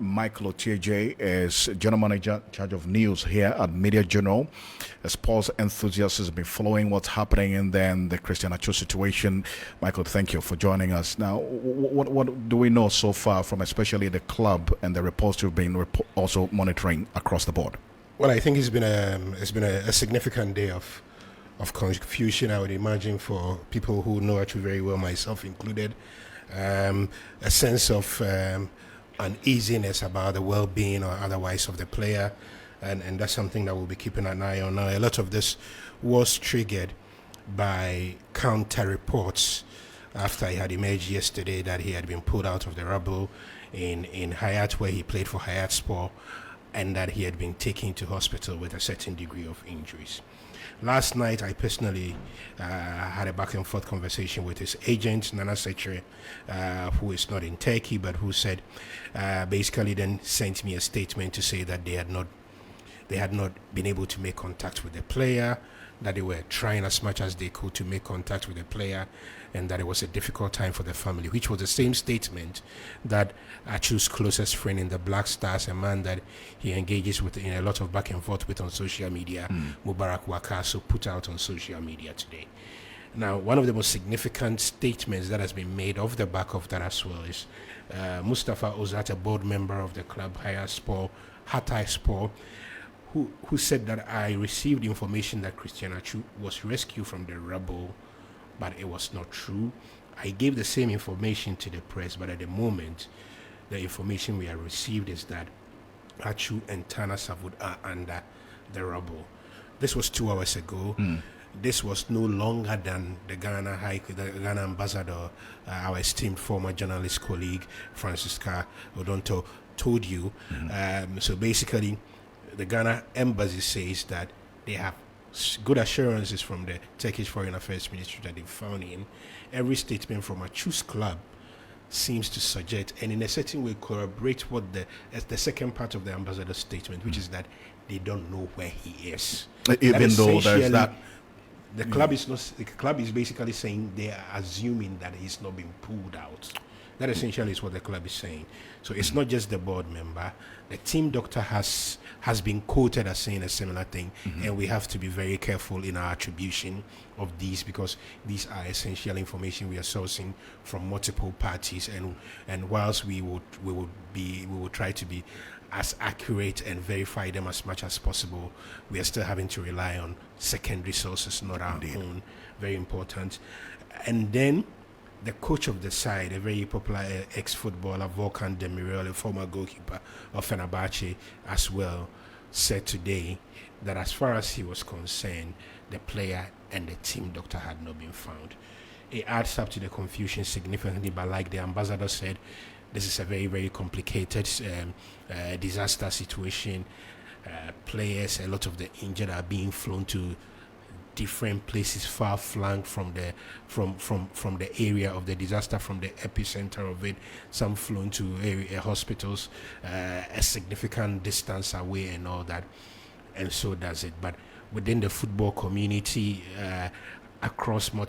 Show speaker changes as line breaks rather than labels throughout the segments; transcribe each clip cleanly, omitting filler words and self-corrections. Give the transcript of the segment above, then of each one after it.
Michael Otieje is General Manager in charge of news here at Media Journal. A sports enthusiast has been following what's happening in then the Christian Atsu situation. Michael, thank you for joining us. Now, what do we know so far from especially the club and the reports you've been also monitoring across the board?
Well, I think it's been a significant day of confusion, I would imagine, for people who know Atsu very well, myself included. A sense of uneasiness about the well-being or otherwise of the player, and that's something that we'll be keeping an eye on. Now, a lot of this was triggered by counter reports after it had emerged yesterday that he had been pulled out of the rubble in Hayat, where he played for Hayat Sport, and that he had been taken to hospital with a certain degree of injuries. Last night, I personally had a back and forth conversation with his agent, Nana Setre, who is not in Turkey, but who said, basically then sent me a statement to say that they had not been able to make contact with the player, that they were trying as much as they could to make contact with the player, and that it was a difficult time for the family, which was the same statement that Atsu's closest friend in the Black Stars, a man that he engages with in a lot of back and forth with on social media, Mubarak Wakaso, put out on social media today. Now, one of the most significant statements that has been made off the back of that as well is Mustafa Ozat, a board member of the club Hatay Sport, who said that I received information that Christian Atsu was rescued from the rubble, but it was not true. I gave the same information to the press, but at the moment, the information we have received is that Atsu and Tana Savud are under the rubble. This was 2 hours ago. This was no longer than the Ghana ambassador, our esteemed former journalist colleague, Francisca Odonto, told you. So basically, the Ghana embassy says that they have good assurances from the Turkish Foreign Affairs Ministry that they found in. Every statement from Atsu's club seems to suggest, and in a certain way corroborate what the second part of the ambassador's statement, which is that they don't know where he is.
Even though there's that.
The club is not. The club is basically saying they are assuming that he's not been pulled out. That essentially is what the club is saying. So it's not just the board member. The team doctor has been quoted as saying a similar thing, and we have to be very careful in our attribution of these, because these are essential information we are sourcing from multiple parties, and whilst we will try to be as accurate and verify them as much as possible, we are still having to rely on secondary sources, not our own. Very important. And then the coach of the side, a very popular ex-footballer, Volkan Demirel, a former goalkeeper of Fenerbahce as well, said today that as far as he was concerned, the player and the team doctor had not been found. It adds up to the confusion significantly, but like the ambassador said, this is a very, very complicated disaster situation. Players, a lot of the injured are being flown to different places far flung from the area of the disaster, from the epicenter of it. Some flown to hospitals a significant distance away and all that, and so does it. But within the football community, across from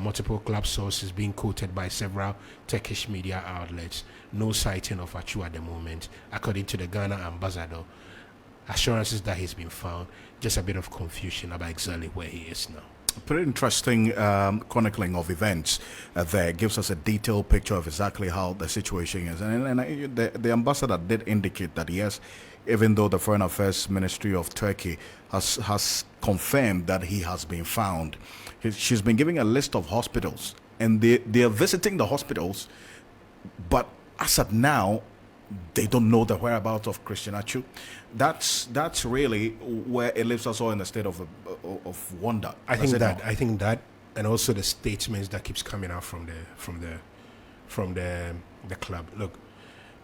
multiple club sources being quoted by several Turkish media outlets, no sighting of Atsu at the moment, according to the Ghana ambassador. Assurances that he's been found, just a bit of confusion about exactly where he is now.
Pretty interesting chronicling of events there. Gives us a detailed picture of exactly how the situation is. And the ambassador did indicate that, yes, even though the Foreign Affairs Ministry of Turkey has confirmed that he has been found, she's been giving a list of hospitals, and they are visiting the hospitals, but as of now, they don't know the whereabouts of Christian Atsu. That's really where it leaves us all in a state of wonder.
I think that, and also the statements that keeps coming out from the club. Look,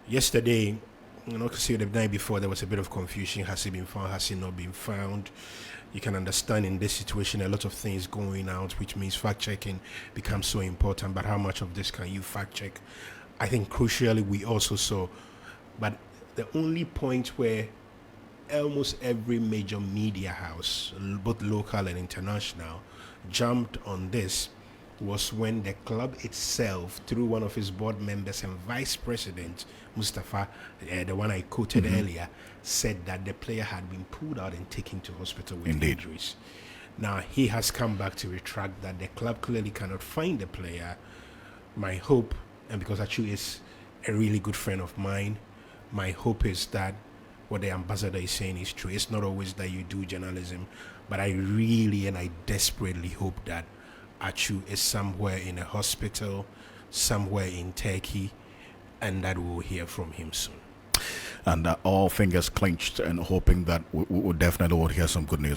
yesterday, see the night before, there was a bit of confusion. Has he been found? Has he not been found? You can understand in this situation a lot of things going out, which means fact checking becomes so important. But how much of this can you fact check? I think crucially we also saw, but the only point where almost every major media house, both local and international, jumped on this was when the club itself, through one of his board members and vice president, Mustafa, the one I quoted earlier, said that the player had been pulled out and taken to hospital with injuries. Now, he has come back to retract that the club clearly cannot find the player. My hope, and because Atsu is a really good friend of mine, my hope is that what the ambassador is saying is true. It's not always that you do journalism, but I really and I desperately hope that Atsu is somewhere in a hospital, somewhere in Turkey, and that we'll hear from him soon.
And all fingers clenched and hoping that we definitely will hear some good news.